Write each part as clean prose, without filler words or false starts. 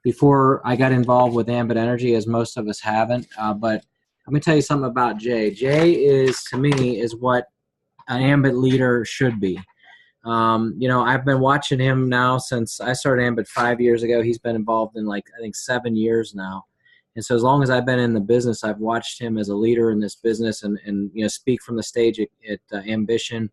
before I got involved with Ambit Energy, as most of us haven't. But let me tell you something about Jay. Jay is, to me, is what an Ambit leader should be. I've been watching him now since I started Ambit 5 years ago. He's been involved in, like, I think 7 years now. And so as long as I've been in the business, I've watched him as a leader in this business and speak from the stage at Ambition.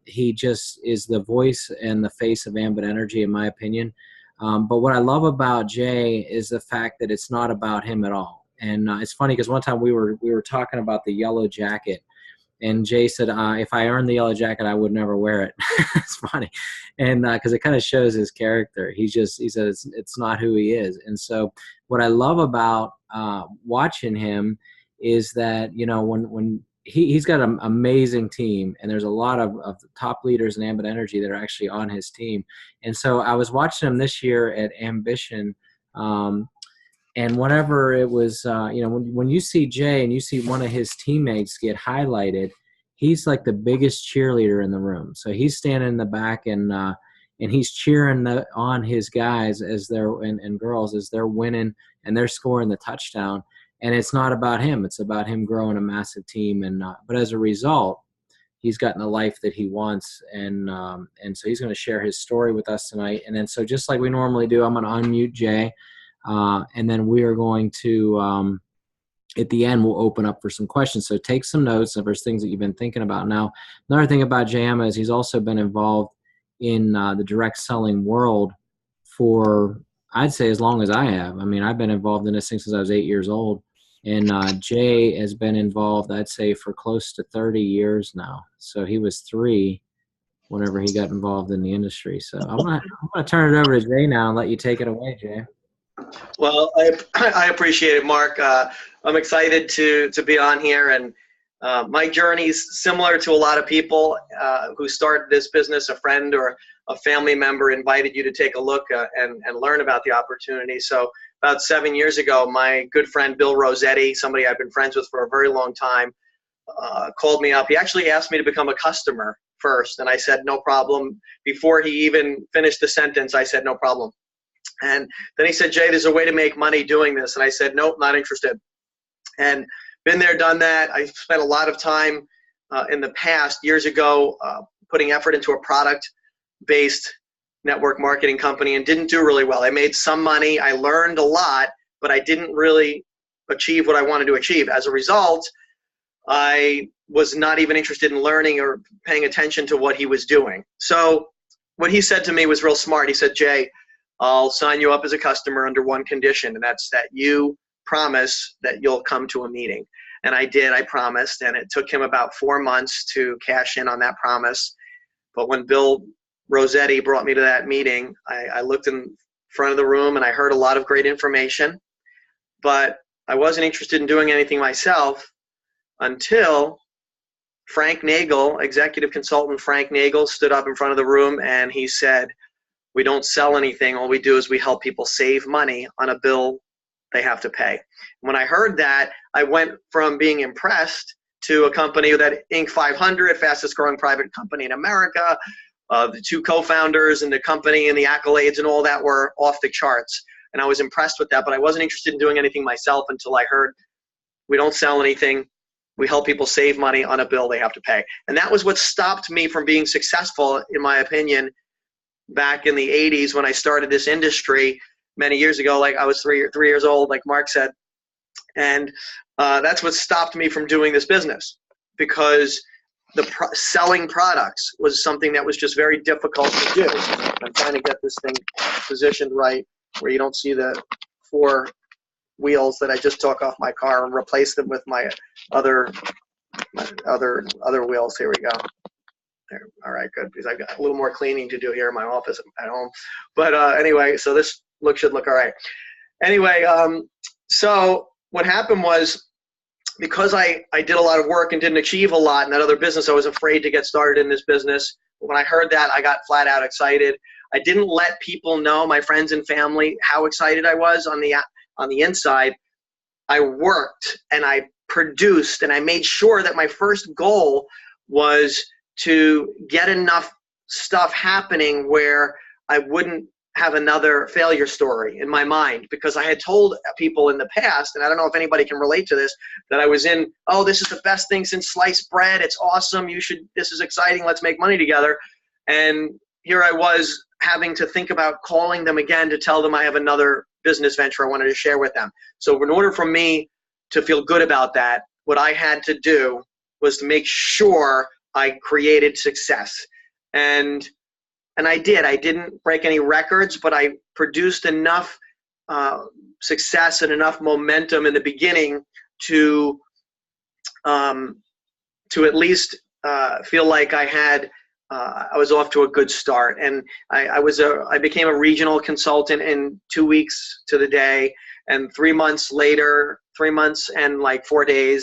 He just is the voice and the face of Ambit Energy, in my opinion. But what I love about Jay is the fact that it's not about him at all. And it's funny because one time we were talking about the yellow jacket, and Jay said, if I earned the yellow jacket, I would never wear it. It's funny. And because it kind of shows his character. He says it's not who he is. And so what I love about watching him is that, when he's got an amazing team, and there's a lot of the top leaders in Ambit Energy that are actually on his team. And so I was watching him this year at Ambition, and whenever it was, when you see Jay and you see one of his teammates get highlighted, he's like the biggest cheerleader in the room. So he's standing in the back and he's cheering on his guys as they're and girls as they're winning and they're scoring the touchdown. And it's not about him; it's about him growing a massive team. But as a result, he's gotten the life that he wants, and so he's going to share his story with us tonight. And then, so just like we normally do, I'm going to unmute Jay. And then we are going to, at the end, we'll open up for some questions. So take some notes if there's things that you've been thinking about. Now, another thing about JAMA is he's also been involved in the direct selling world for, I'd say, as long as I have. I mean, I've been involved in this thing since I was 8 years old. And Jay has been involved, I'd say, for close to 30 years now. So he was 3 whenever he got involved in the industry. So I'm gonna turn it over to Jay now and let you take it away, Jay. Well, I appreciate it, Mark. I'm excited to be on here, and my journey's similar to a lot of people who started this business. A friend or a family member invited you to take a look and learn about the opportunity. So about 7 years ago, my good friend Bill Rossetti, somebody I've been friends with for a very long time, called me up. He actually asked me to become a customer first, and I said no problem. Before he even finished the sentence, I said no problem. And then he said, Jay, there's a way to make money doing this. And I said, nope, not interested. And been there, done that. I spent a lot of time in the past, years ago, putting effort into a product-based network marketing company and didn't do really well. I made some money. I learned a lot, but I didn't really achieve what I wanted to achieve. As a result, I was not even interested in learning or paying attention to what he was doing. So what he said to me was real smart. He said, Jay, I'll sign you up as a customer under one condition, and that's that you promise that you'll come to a meeting. And I did, I promised, and it took him about 4 months to cash in on that promise. But when Bill Rossetti brought me to that meeting, I looked in front of the room and I heard a lot of great information, but I wasn't interested in doing anything myself until Frank Nagel, executive consultant Frank Nagel, stood up in front of the room and he said, we don't sell anything. All we do is we help people save money on a bill they have to pay. When I heard that, I went from being impressed to a company that Inc. 500, fastest growing private company in America. The 2 co-founders and the company and the accolades and all that were off the charts. And I was impressed with that, but I wasn't interested in doing anything myself until I heard we don't sell anything. We help people save money on a bill they have to pay. And that was what stopped me from being successful, in my opinion, back in the 80s when I started this industry many years ago. Like I was 3 years old, like Mark said. And that's what stopped me from doing this business, because selling products was something that was just very difficult to do. I'm trying to get this thing positioned right where you don't see the 4 wheels that I just took off my car and replaced them with my other wheels. Here we go. There. All right, good, because I've got a little more cleaning to do here in my office at home. But anyway, so this should look all right. Anyway, so what happened was, because I did a lot of work and didn't achieve a lot in that other business, I was afraid to get started in this business. But when I heard that, I got flat out excited. I didn't let people know, my friends and family, how excited I was on the inside. I worked and I produced and I made sure that my first goal was to get enough stuff happening where I wouldn't have another failure story in my mind, because I had told people in the past, and I don't know if anybody can relate to this, that I was in, oh, this is the best thing since sliced bread. It's awesome. This is exciting. Let's make money together. And here I was having to think about calling them again to tell them I have another business venture I wanted to share with them. So in order for me to feel good about that, what I had to do was to make sure I created success. And I did. I didn't break any records, but I produced enough success and enough momentum in the beginning to at least feel like I was off to a good start. And I became a regional consultant in 2 weeks to the day. And 3 months later, 3 months and like 4 days,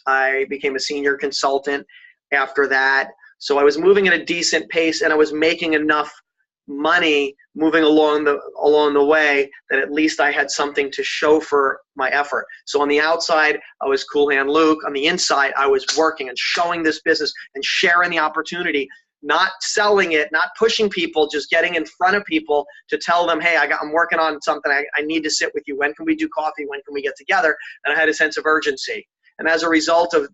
I became a senior consultant after that. So I was moving at a decent pace, and I was making enough money moving along the way that at least I had something to show for my effort. So on the outside, I was Cool Hand Luke. On the inside, I was working and showing this business and sharing the opportunity, not selling it, not pushing people, just getting in front of people to tell them, hey, I'm working on something. I need to sit with you. When can we do coffee? When can we get together? And I had a sense of urgency. And as a result of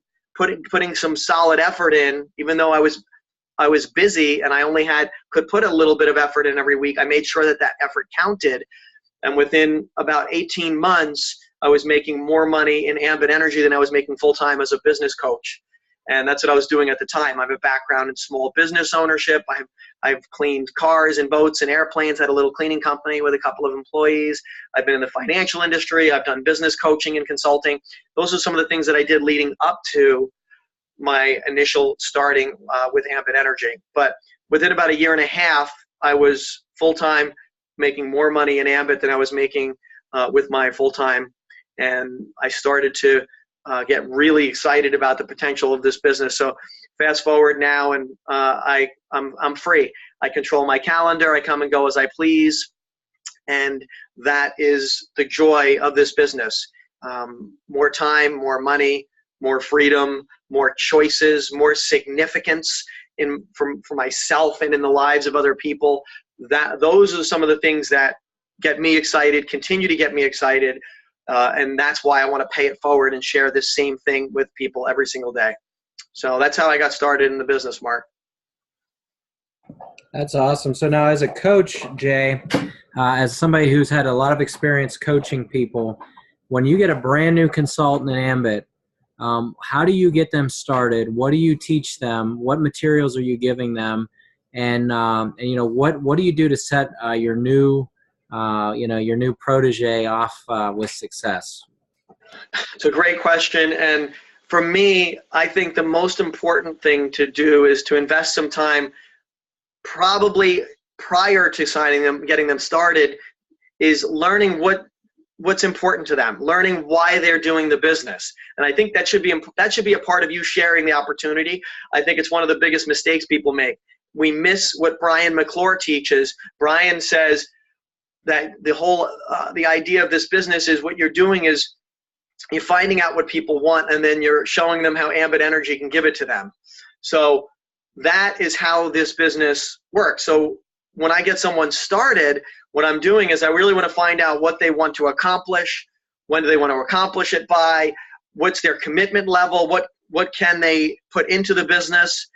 putting some solid effort in, even though I was busy and I only could put a little bit of effort in every week, I made sure that effort counted. And within about 18 months, I was making more money in Ambit Energy than I was making full-time as a business coach. And that's what I was doing at the time. I have a background in small business ownership. I've cleaned cars and boats and airplanes, had a little cleaning company with a couple of employees. I've been in the financial industry. I've done business coaching and consulting. Those are some of the things that I did leading up to my initial starting with Ambit Energy. But within about 1.5 years, I was full-time, making more money in Ambit than I was making with my full-time. And I started to get really excited about the potential of this business. So fast forward now, and I'm free. I control my calendar. I come and go as I please. And that is the joy of this business. More time, more money, more freedom, more choices, more significance for myself and in the lives of other people. Those are some of the things that get me excited, continue to get me excited, and that's why I want to pay it forward and share this same thing with people every single day. So that's how I got started in the business, Mark. That's awesome. So now as a coach, Jay, as somebody who's had a lot of experience coaching people, when you get a brand new consultant in Ambit, how do you get them started? What do you teach them? What materials are you giving them? And what do you do to set your new protege off with success? It's a great question. And for me, I think the most important thing to do is to invest some time, probably prior to signing them, getting them started, is learning what's important to them, learning why they're doing the business. And I think that should be a part of you sharing the opportunity. I think it's one of the biggest mistakes people make. We miss what Brian McClure teaches. Brian says that the idea of this business is what you're doing is you're finding out what people want, and then you're showing them how Ambit Energy can give it to them. So that is how this business works. So when I get someone started, what I'm doing is I really want to find out what they want to accomplish, when do they want to accomplish it by, what's their commitment level, what can they put into the business.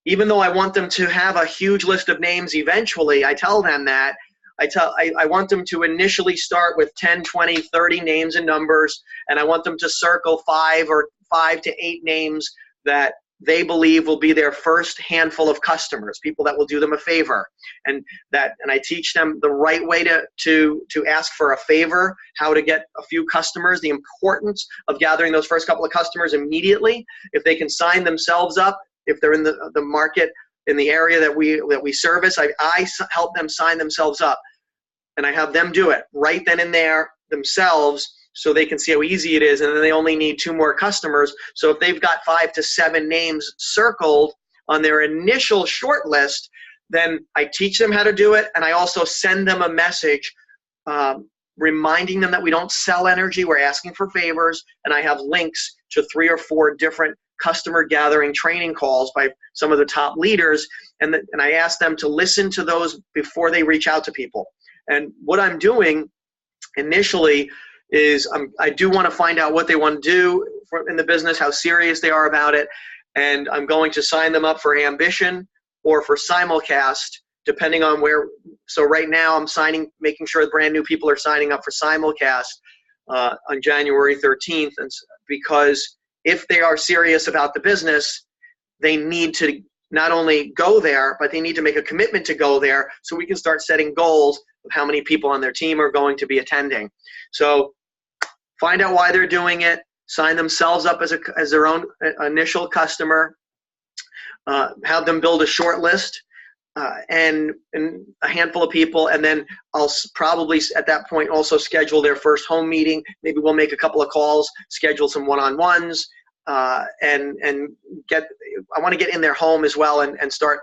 Even though I want them to have a huge list of names eventually, I tell them that. I want them to initially start with 10, 20, 30 names and numbers, and I want them to circle 5 to 8 names that they believe will be their first handful of customers, people that will do them a favor. And I teach them the right way to ask for a favor, how to get a few customers, the importance of gathering those first couple of customers immediately. If they can sign themselves up, if they're in the market, in the area that we service, I help them sign themselves up. And I have them do it right then and there themselves, so they can see how easy it is, and then they only need 2 more customers. So if they've got 5 to 7 names circled on their initial short list, then I teach them how to do it, and I also send them a message reminding them that we don't sell energy, we're asking for favors, and I have links to 3 or 4 different customer gathering training calls by some of the top leaders, and I ask them to listen to those before they reach out to people. And what I'm doing initially is I do want to find out what they want to do in the business, how serious they are about it, and I'm going to sign them up for Ambition or for simulcast, depending on where. So right now I'm making sure brand new people are signing up for simulcast on January 13th, and because if they are serious about the business, they need to not only go there, but they need to make a commitment to go there so we can start setting goals of how many people on their team are going to be attending. So find out why they're doing it, sign themselves up as their own initial customer, have them build a short list and a handful of people, and then I'll probably at that point also schedule their first home meeting. Maybe we'll make a couple of calls, schedule some one-on-ones, and I want to get in their home as well and start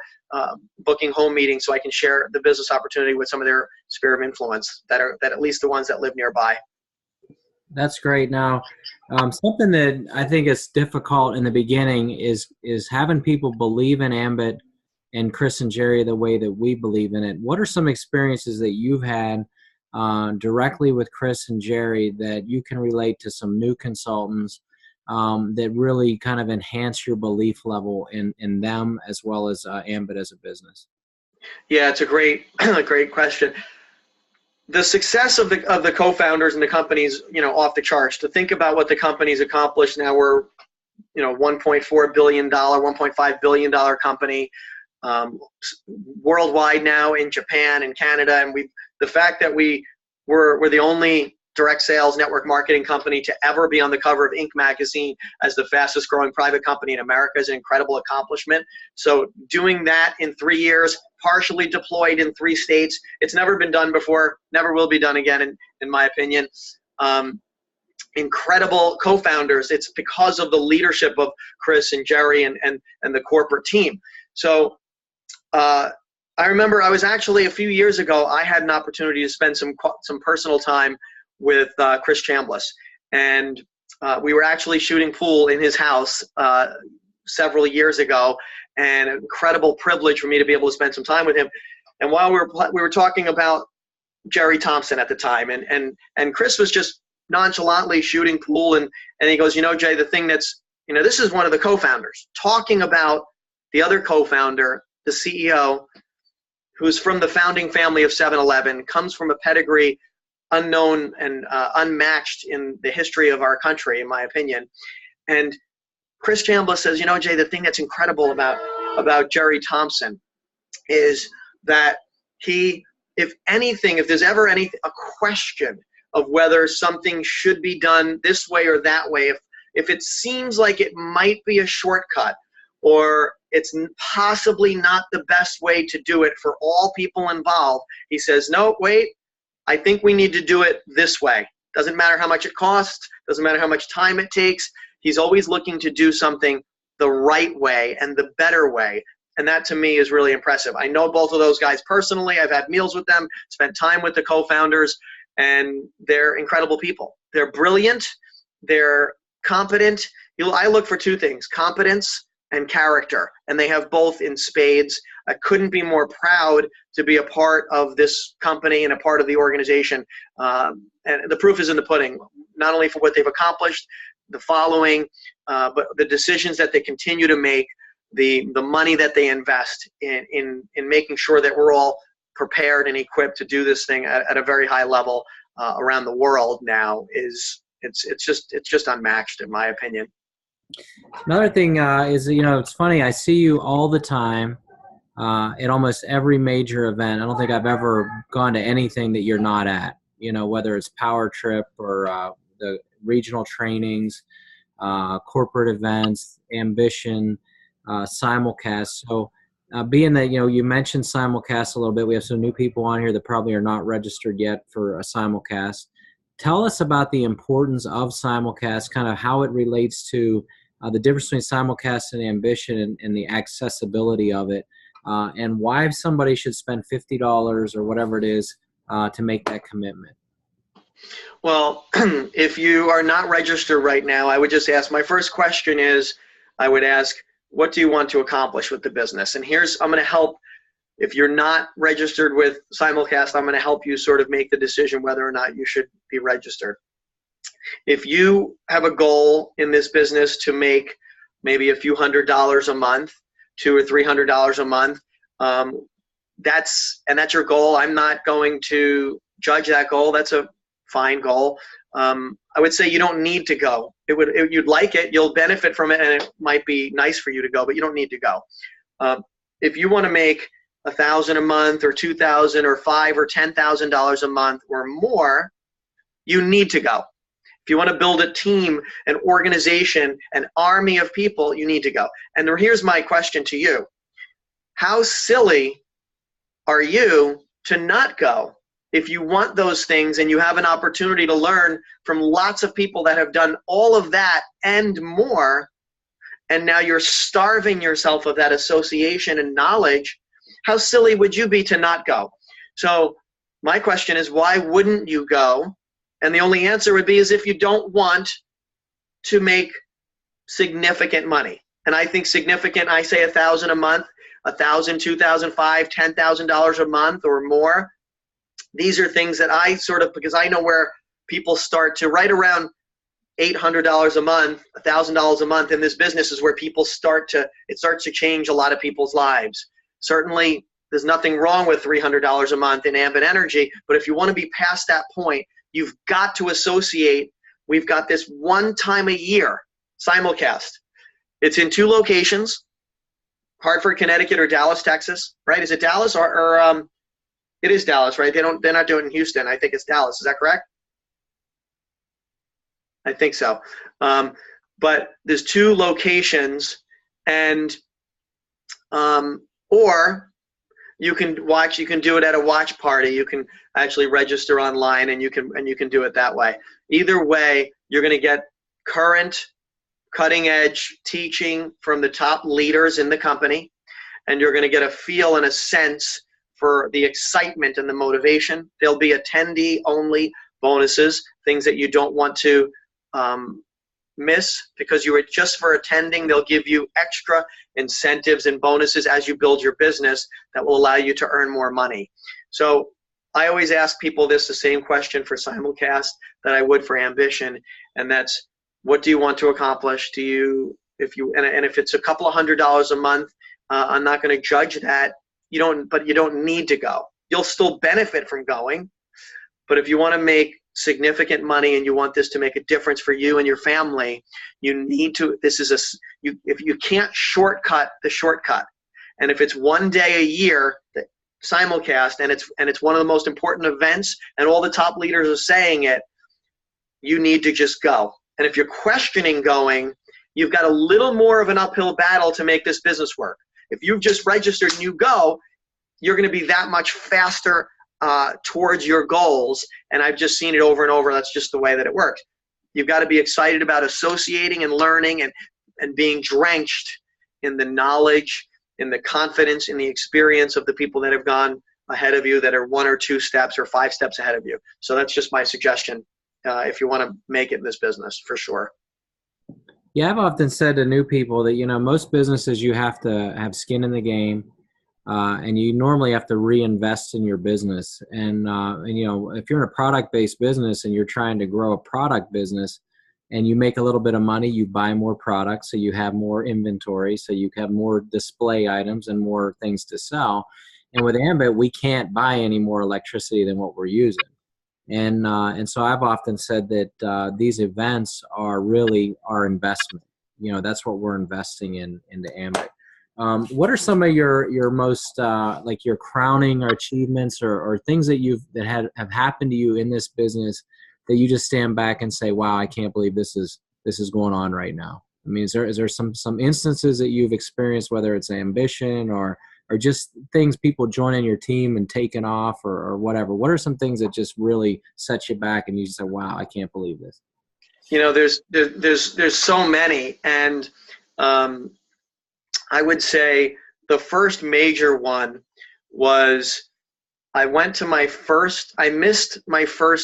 booking home meetings so I can share the business opportunity with some of their sphere of influence that at least the ones that live nearby. That's great. Now, something that I think is difficult in the beginning is having people believe in Ambit and Chris and Jerry the way that we believe in it. What are some experiences that you've had directly with Chris and Jerry that you can relate to some new consultants that really kind of enhance your belief level in them as well as Ambit as a business? Yeah, it's a great question. The success of the co-founders and the companies, off the charts. To think about what the company's accomplished now, we're, $1.4 billion, $1.5 billion company, worldwide now in Japan and Canada, and the fact that we're the only direct sales network marketing company to ever be on the cover of Inc. magazine as the fastest growing private company in America is an incredible accomplishment. So doing that in 3 years, partially deployed in 3 states, it's never been done before, never will be done again in my opinion. Incredible co-founders. It's because of the leadership of Chris and Jerry and the corporate team. So I remember I was actually a few years ago, I had an opportunity to spend some personal time with Chris Chambliss, and we were actually shooting pool in his house several years ago, and an incredible privilege for me to be able to spend some time with him. And while we were talking about Jerry Thompson at the time, and Chris was just nonchalantly shooting pool, and he goes, Jay, the thing that's, this is one of the co-founders talking about the other co-founder, the CEO, who's from the founding family of 7-Eleven, comes from a pedigree unknown and unmatched in the history of our country, in my opinion. And Chris Chambliss says, Jay, the thing that's incredible about Jerry Thompson is that if there's ever a question of whether something should be done this way or that way, if it seems like it might be a shortcut or it's possibly not the best way to do it for all people involved, he says, no, wait, I think we need to do it this way. Doesn't matter how much it costs, doesn't matter how much time it takes. He's always looking to do something the right way and the better way. And that to me is really impressive. I know both of those guys personally. I've had meals with them, spent time with the co-founders, and they're incredible people. They're brilliant. They're competent. I look for 2 things, competence and character, and they have both in spades. I couldn't be more proud to be a part of this company and a part of the organization. And the proof is in the pudding, not only for what they've accomplished, the following, but the decisions that they continue to make, the money that they invest in making sure that we're all prepared and equipped to do this thing at a very high level around the world now it's just unmatched, in my opinion. Another thing is, it's funny. I see you all the time at almost every major event. I don't think I've ever gone to anything that you're not at, whether it's Power Trip or the regional trainings, corporate events, Ambition, simulcast. So being that, you mentioned simulcast a little bit, we have some new people on here that probably are not registered yet for a simulcast. Tell us about the importance of simulcast, kind of how it relates to the difference between simulcast and Ambition and the accessibility of it, and why somebody should spend $50 or whatever it is to make that commitment. Well, if you are not registered right now, I would just ask, my first question is, I would ask, what do you want to accomplish with the business? And I'm going to help. If you're not registered with Simulcast, I'm going to help you sort of make the decision whether or not you should be registered. If you have a goal in this business to make maybe a few $100s a month, $200 or $300 a month, that's your goal. I'm not going to judge that goal. That's a fine goal. I would say you don't need to go. You'd like it, you'll benefit from it, and it might be nice for you to go, but you don't need to go. If you want to make $1,000 a month, or $2,000, or $5,000 or $10,000 a month or more, you need to go. If you want to build a team, an organization, an army of people, you need to go. And here's my question to you. How silly are you to not go? If you want those things and you have an opportunity to learn from lots of people that have done all of that and more, and now you're starving yourself of that association and knowledge, how silly would you be to not go? So my question is, why wouldn't you go? And the only answer would be is if you don't want to make significant money. And I think significant, I say $1,000 a month, $1,000, $2,000, $5,000, $10,000 a month or more. These are things that I sort of, because I know where people start to right around $800 a month, $1,000 a month in this business is where people it starts to change a lot of people's lives. Certainly, there's nothing wrong with $300 a month in ambit energy, but if you want to be past that point, you've got to associate. We've got this one time a year simulcast. It's in 2 locations, Hartford, Connecticut, or Dallas, Texas, right? Is it Dallas or it is Dallas, right? They're not doing it in Houston. I think it's Dallas. Is that correct? I think so. But there's 2 locations, and or you can do it at a watch party. You can actually register online, and you can do it that way. Either way, you're going to get current, cutting edge teaching from the top leaders in the company, and you're going to get a feel and a sense for the excitement and the motivation. There'll be attendee only bonuses, things that you don't want to miss because you were just for attending. They'll give you extra incentives and bonuses as you build your business that will allow you to earn more money. So I always ask people the same question for Simulcast that I would for Ambition, and that's, what do you want to accomplish? And if it's a couple of $100s a month, I'm not going to judge that. But you don't need to go. You'll still benefit from going, but if you want to make significant money and you want this to make a difference for you and your family, you need to. If you can't shortcut the shortcut, and if it's one day a year, simulcast, and it's one of the most important events, and all the top leaders are saying it, you need to just go. And if you're questioning going, you've got a little more of an uphill battle to make this business work. If you've just registered and you go, you're going to be that much faster towards your goals. And I've just seen it over and over. That's just the way that it works. You've got to be excited about associating and learning and being drenched in the knowledge, in the confidence, in the experience of the people that have gone ahead of you, that are 1 or 2 steps or 5 steps ahead of you. So that's just my suggestion if you want to make it in this business, for sure. Yeah, I've often said to new people that, most businesses you have to have skin in the game, and you normally have to reinvest in your business. And if you're in a product-based business and you're trying to grow a product business and you make a little bit of money, you buy more products, so you have more inventory, so you have more display items and more things to sell. And with Ambit, we can't buy any more electricity than what we're using. And so I've often said that these events are really our investment. That's what we're investing into Ambit. What are some of your most like your crowning achievements or things that have happened to you in this business that you just stand back and say, wow, I can't believe this is going on right now? I mean, is there some instances that you've experienced, whether it's Ambition or just things, people joining your team and taking off or whatever? What are some things that just really set you back and you just say, wow, I can't believe this? There's so many. And I would say the first major one was I missed my first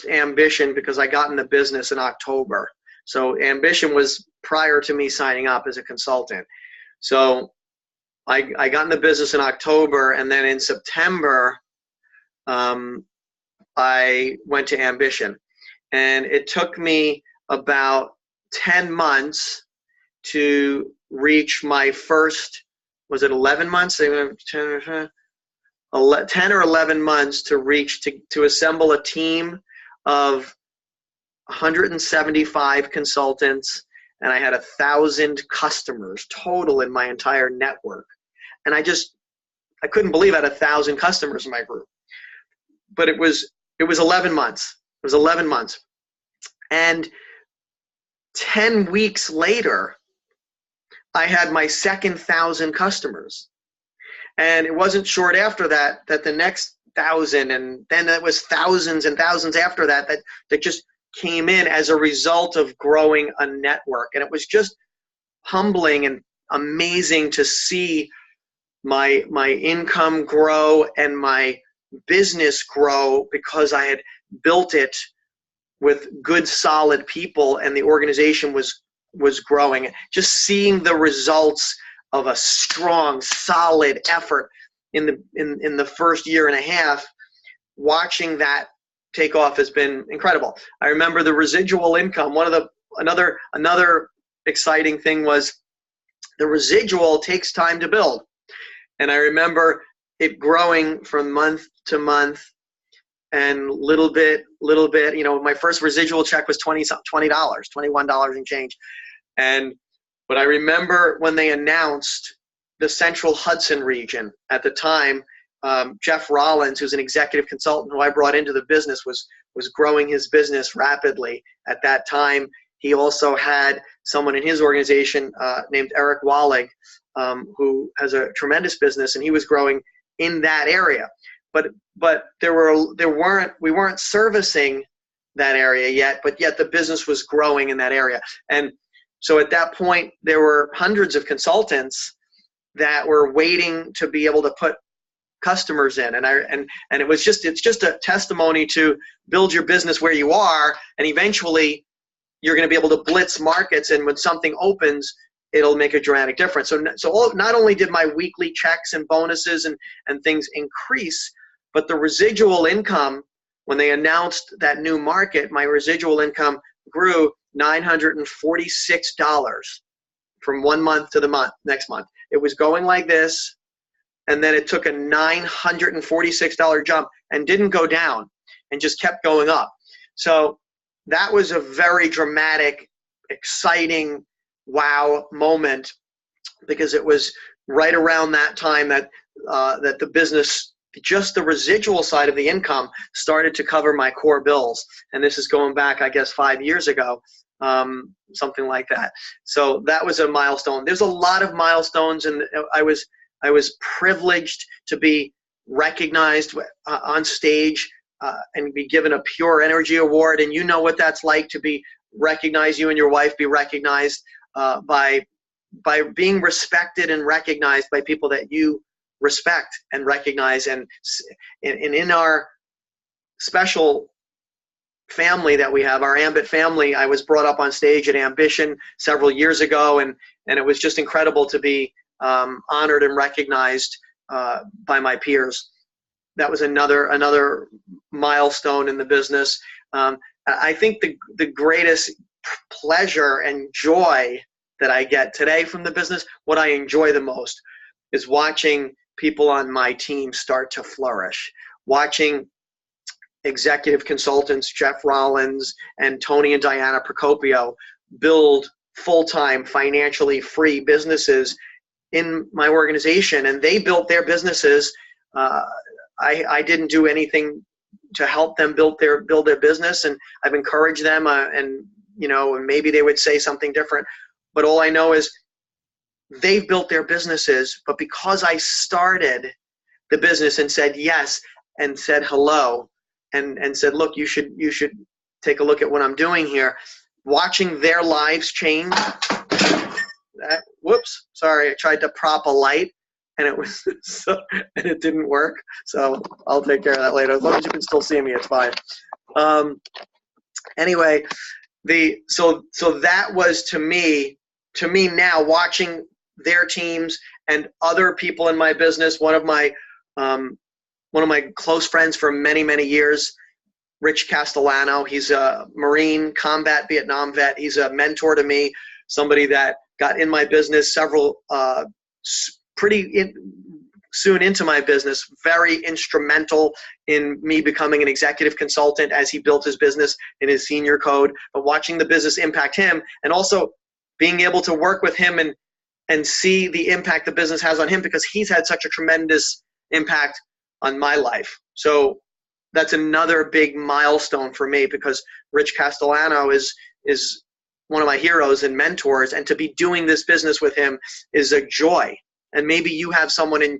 Ambition because I got in the business in October. So Ambition was prior to me signing up as a consultant. So I got in the business in October, and then in September, I went to Ambition. And it took me about 10 months to reach my first, was it 11 months? 10 or 11 months to assemble a team of 175 consultants, and I had 1,000 customers total in my entire network. And I couldn't believe I had 1,000 customers in my group. But it was 11 months. It was 11 months. And 10 weeks later, I had my second 1,000 customers. And it wasn't short after that the next 1,000, and then it was thousands and thousands after that just came in as a result of growing a network. And it was just humbling and amazing to see my income grow and my business grow, because I had built it with good, solid people, and the organization was growing. Just seeing the results of a strong, solid effort in the first year and a half, watching that take off has been incredible. I remember the residual income. Another exciting thing was the residual takes time to build. And I remember it growing from month to month, and little bit. You know, my first residual check was $20, $21 and change. But I remember when they announced the Central Hudson region at the time, Jeff Rollins, who's an executive consultant who I brought into the business, was growing his business rapidly at that time. He also had someone in his organization named Eric Wallig, who has a tremendous business, and he was growing in that area. But we weren't servicing that area yet, but yet the business was growing in that area. And so at that point, there were hundreds of consultants that were waiting to be able to put customers in. And it's just a testimony to build your business where you are, and eventually you're going to be able to blitz markets, and when something opens, it'll make a dramatic difference. So not only did my weekly checks and bonuses and things increase, but the residual income, when they announced that new market, my residual income grew $946 from one month to the next month. It was going like this, and then it took a $946 jump and didn't go down, and just kept going up. So that was a very dramatic, exciting, wow moment, because it was right around that time that the business, just the residual side of the income, started to cover my core bills. And this is going back, I guess, 5 years ago, something like that. So that was a milestone. There's a lot of milestones, and I was privileged to be recognized on stage and be given a Pure Energy Award. And you know what that's like, to be recognized, you and your wife be recognized by being respected and recognized by people that you respect and recognize. And in our special family that we have, our Ambit family, I was brought up on stage at Ambition several years ago, and it was just incredible to be honored and recognized by my peers. That was another milestone in the business. I think the greatest pleasure and joy that I get today from the business, what I enjoy the most, is watching people on my team start to flourish, watching executive consultants, Jeff Rollins and Tony and Diana Procopio, build full-time, financially free businesses in my organization. And they built their businesses. I didn't do anything to help them build their business, and I've encouraged them, and maybe they would say something different, but all I know is they've built their businesses. But because I started the business and said yes, and said hello, and said, look, you should take a look at what I'm doing here, watching their lives change. Whoops, sorry, I tried to prop a light, and it didn't work. So I'll take care of that later. As long as you can still see me, it's fine. Anyway, so that was to me now, watching their teams and other people in my business. One of my close friends for many, many years, Rich Castellano, he's a Marine combat Vietnam vet. He's a mentor to me, somebody that got in my business soon into my business, very instrumental in me becoming an executive consultant as he built his business in his senior code. But watching the business impact him, and also being able to work with him and see the impact the business has on him, because he's had such a tremendous impact on my life. So that's another big milestone for me, because Rich Castellano is one of my heroes and mentors, and to be doing this business with him is a joy. And maybe you have someone in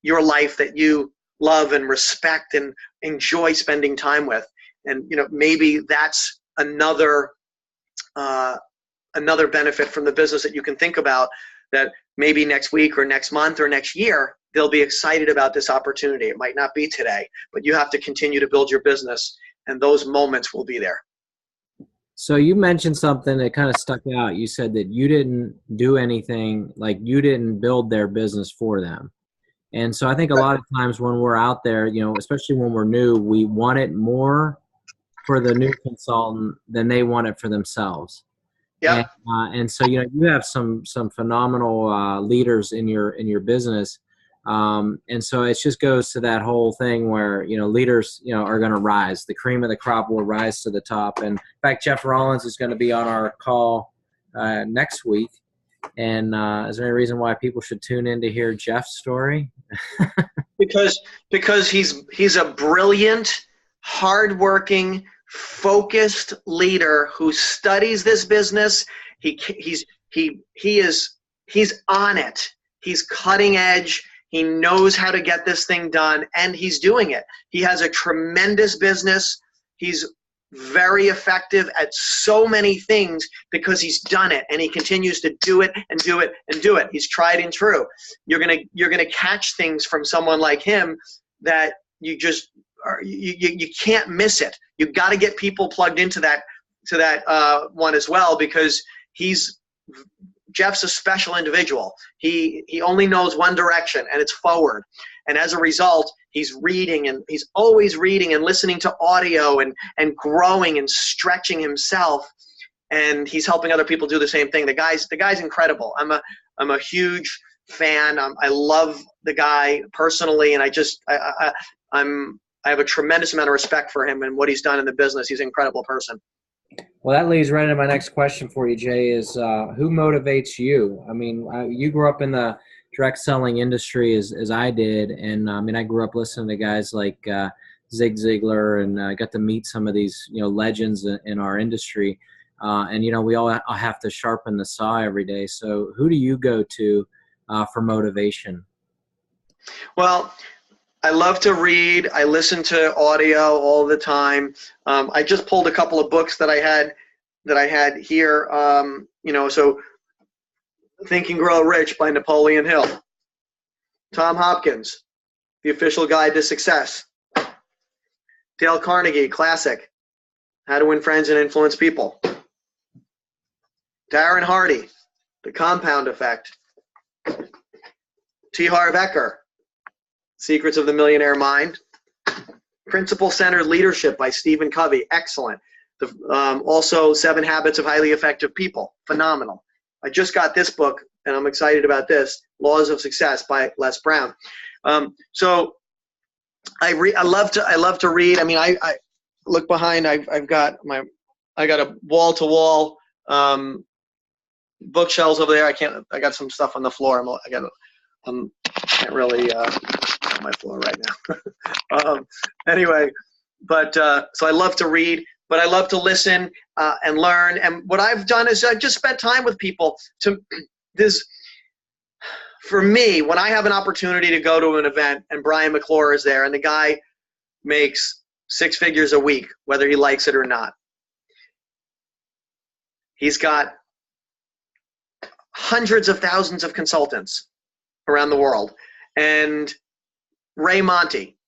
your life that you love and respect and enjoy spending time with. And, maybe that's another benefit from the business that you can think about, that maybe next week or next month or next year, they'll be excited about this opportunity. It might not be today, but you have to continue to build your business, and those moments will be there. So you mentioned something that kind of stuck out. You said that you didn't do anything, like you didn't build their business for them. And so I think a lot of times when we're out there, especially when we're new, we want it more for the new consultant than they want it for themselves. Yeah. And so, you have some phenomenal leaders in your business. And so it just goes to that whole thing where, leaders, are going to rise. The cream of the crop will rise to the top. And in fact, Jeff Rollins is going to be on our call next week. And is there any reason why people should tune in to hear Jeff's story? Because he's a brilliant, hardworking, focused leader who studies this business. He's on it. He's cutting edge. He knows how to get this thing done, and he's doing it. He has a tremendous business. He's very effective at so many things because he's done it, and he continues to do it and do it and do it. He's tried and true. You're gonna catch things from someone like him that you can't miss it. You've got to get people plugged into that one as well, because Jeff's a special individual. He only knows one direction, and it's forward. And as a result, he's reading, and he's always reading and listening to audio and growing and stretching himself. And he's helping other people do the same thing. The guy's incredible. I'm a huge fan. I love the guy personally, and I have a tremendous amount of respect for him and what he's done in the business. He's an incredible person. Well, that leads right into my next question for you, Jay, is who motivates you? I mean, you grew up in the direct selling industry as I did. And I grew up listening to guys like Zig Ziglar, and I got to meet some of these, legends in our industry. And, we all have to sharpen the saw every day. So who do you go to for motivation? Well, I love to read. I listen to audio all the time. I just pulled a couple of books that I had here. So Think and Grow Rich by Napoleon Hill. Tom Hopkins, The Official Guide to Success. Dale Carnegie, classic, How to Win Friends and Influence People. Darren Hardy, The Compound Effect. T. Harv Eker, Secrets of the Millionaire Mind. Principle-Centered Leadership by Stephen Covey, excellent. Also, 7 Habits of Highly Effective People, phenomenal. I just got this book, and I'm excited about this, Laws of Success by Les Brown. So I love to read. I mean, I look behind. I got a wall-to-wall bookshelves over there. I got some stuff on the floor. Can't really on my floor right now. Anyway, but so I love to read, but I love to listen and learn. And what I've done is I've just spent time with people. For me, when I have an opportunity to go to an event and Brian McClure is there, and the guy makes 6 figures a week, whether he likes it or not. He's got hundreds of thousands of consultants around the world. And Ray Monty,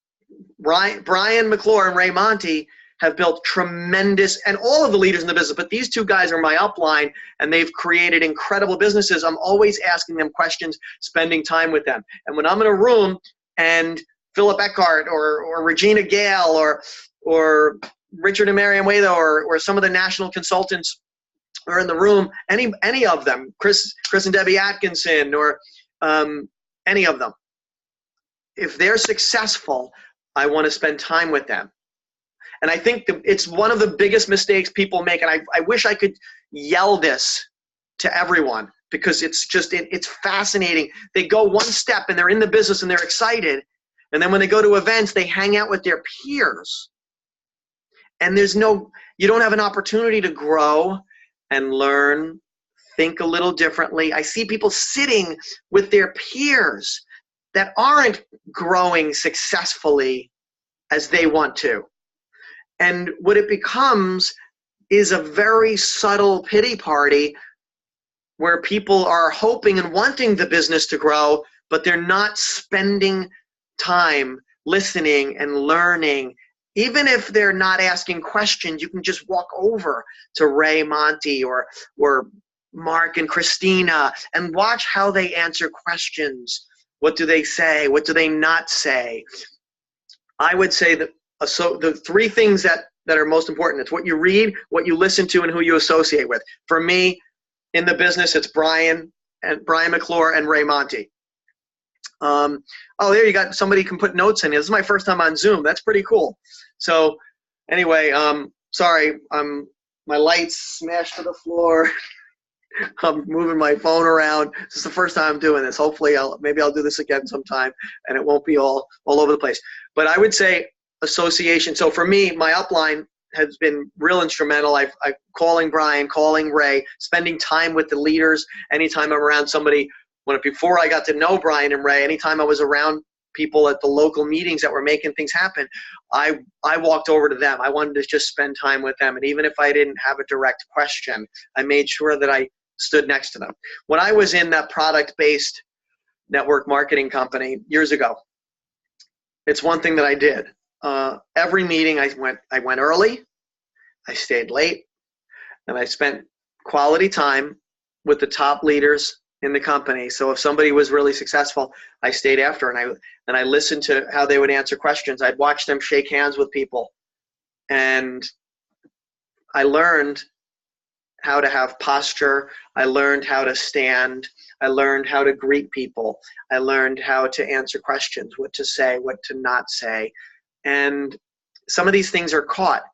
Brian McClure and Ray Monty have built tremendous, and all of the leaders in the business, but these two guys are my upline, and they've created incredible businesses. I'm always asking them questions, spending time with them. And when I'm in a room and Philip Eckhart or Regina Gale or Richard and Marianne Weatho or some of the national consultants are in the room, any of them, Chris and Debbie Atkinson, or any of them, if they're successful, I want to spend time with them. And I think it's one of the biggest mistakes people make. And I wish I could yell this to everyone, because it's just, it's fascinating. They go one step and they're in the business and they're excited. And then when they go to events, they hang out with their peers. And you don't have an opportunity to grow and learn, think a little differently. I see people sitting with their peers that aren't growing successfully as they want to. And what it becomes is a very subtle pity party where people are hoping and wanting the business to grow, but they're not spending time listening and learning. Even if they're not asking questions, you can just walk over to Ray Monty or Mark and Christina and watch how they answer questions. What do they say? What do they not say? I would say that so the three things that are most important, it's what you read, what you listen to, and who you associate with. For me, in the business, it's Brian McClure and Ray Monty. Oh, there you got somebody can put notes in. This is my first time on Zoom. That's pretty cool. So anyway, sorry, my lights smashed to the floor. I'm moving my phone around. This is the first time I'm doing this. Hopefully, maybe I'll do this again sometime, and it won't be all over the place. But I would say association. So for me, my upline has been real instrumental. I calling Brian, calling Ray, spending time with the leaders. Anytime I'm around somebody, before I got to know Brian and Ray, anytime I was around people at the local meetings that were making things happen, I walked over to them. I wanted to just spend time with them. And even if I didn't have a direct question, I made sure that I stood next to them. When I was in that product-based network marketing company years ago, it's one thing that I did. Every meeting I went early, I stayed late, and I spent quality time with the top leaders in the company. So if somebody was really successful, I stayed after and I listened to how they would answer questions. I'd watch them shake hands with people, and I learned how to have posture. I learned how to stand. I learned how to greet people. I learned how to answer questions, what to say, what to not say. And some of these things are caught.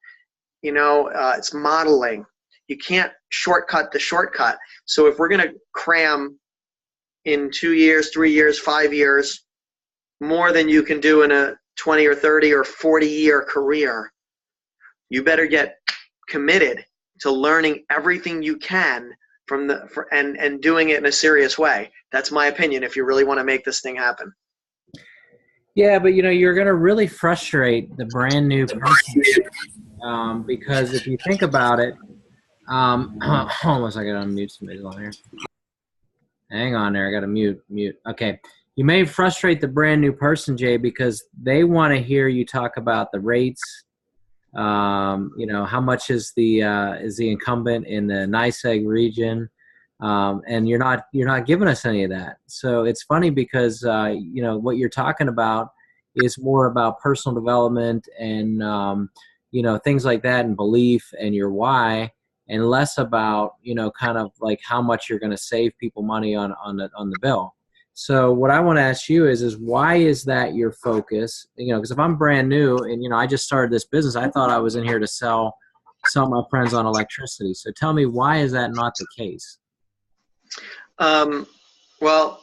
It's modeling. You can't shortcut the shortcut. So if we're going to cram in 2 years, 3 years, 5 years, more than you can do in a 20 or 30 or 40-year career, you better get committed to learning everything you can and doing it in a serious way. That's my opinion if you really want to make this thing happen. Yeah, but you're going to really frustrate the brand new person because if you think about it, almost I got to unmute somebody on here. Hang on there, I got to mute. Okay, you may frustrate the brand new person, Jay, because they want to hear you talk about the rates. How much is the incumbent in the NYSEG region, and you're not giving us any of that. So it's funny because what you're talking about is more about personal development and things like that, and belief and your why, and less about kind of like how much you're going to save people money on the bill. So what I want to ask you is why is that your focus? Because if I'm brand new and I just started this business, I thought I was in here to sell my friends on electricity. So tell me, why is that not the case? Well,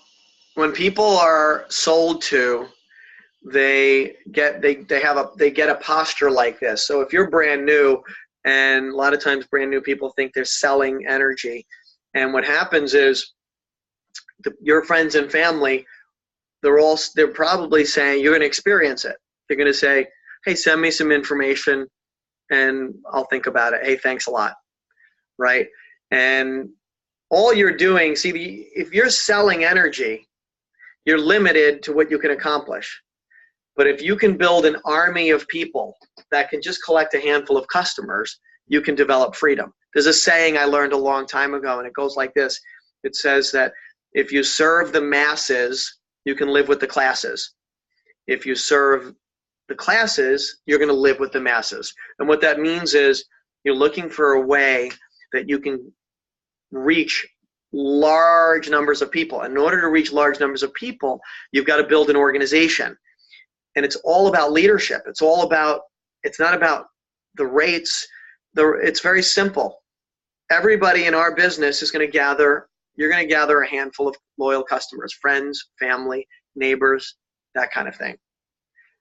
when people are sold to, they get a posture like this. So if you're brand new, and a lot of times brand new people think they're selling energy, and what happens is your friends and family, they're probably saying you're going to experience it. They're going to say, hey, send me some information and I'll think about it. Hey, thanks a lot. Right? And all you're doing, if you're selling energy, you're limited to what you can accomplish. But if you can build an army of people that can just collect a handful of customers, you can develop freedom. There's a saying I learned a long time ago, and it goes like this. It says that if you serve the masses, you can live with the classes. If you serve the classes, you're going to live with the masses. And what that means is you're looking for a way that you can reach large numbers of people. In order to reach large numbers of people, you've got to build an organization. And it's all about leadership. It's not about the rates. It's very simple. Everybody in our business is going to gather, you're going to gather a handful of loyal customers, friends, family, neighbors, that kind of thing.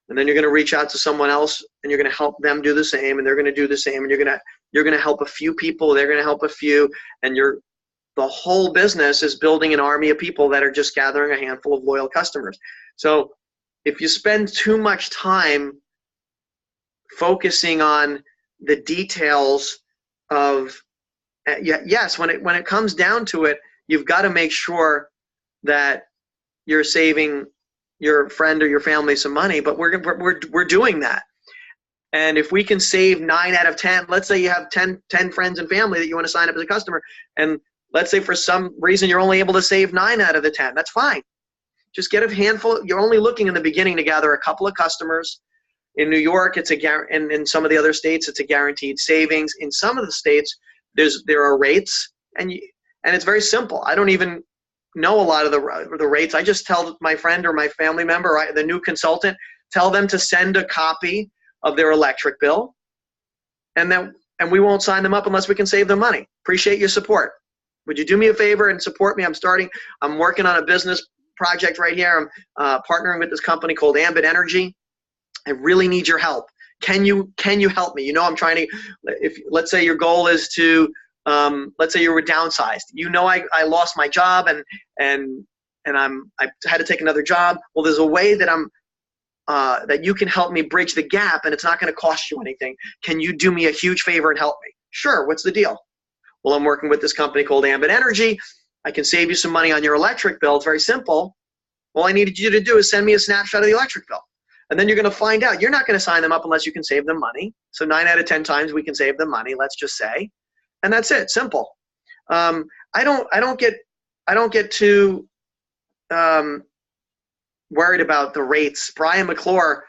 And then you're going to reach out to someone else and you're going to help them do the same, and they're going to do the same, and you're going to help a few people, they're going to help a few, and the whole business is building an army of people that are just gathering a handful of loyal customers. So if you spend too much time focusing on the details of, yes, when it comes down to it, you've got to make sure that you're saving your friend or your family some money, but we're doing that. And if we can save 9 out of 10, let's say you have 10 friends and family that you want to sign up as a customer, and let's say for some reason you're only able to save 9 out of the 10, that's fine. Just get a handful. You're only looking in the beginning to gather a couple of customers. In New York, and in some of the other states, it's a guaranteed savings. In some of the states, there are rates, and it's very simple. I don't even know a lot of the rates. I just tell my friend or my family member, the new consultant, tell them to send a copy of their electric bill, and we won't sign them up unless we can save them money. Appreciate your support. Would you do me a favor and support me? I'm working on a business project right here. I'm partnering with this company called Ambit Energy. I really need your help. Can you help me? I'm trying to, let's say your goal is to, let's say you were downsized. I lost my job and I had to take another job. Well, there's a way that that you can help me bridge the gap, and it's not going to cost you anything. Can you do me a huge favor and help me? Sure. What's the deal? Well, I'm working with this company called Ambit Energy. I can save you some money on your electric bill. It's very simple. All I needed you to do is send me a snapshot of the electric bill. And then you're going to find out. You're not going to sign them up unless you can save them money. So 9 out of 10 times we can save them money, let's just say. And that's it. Simple. I don't get too worried about the rates. Brian McClure,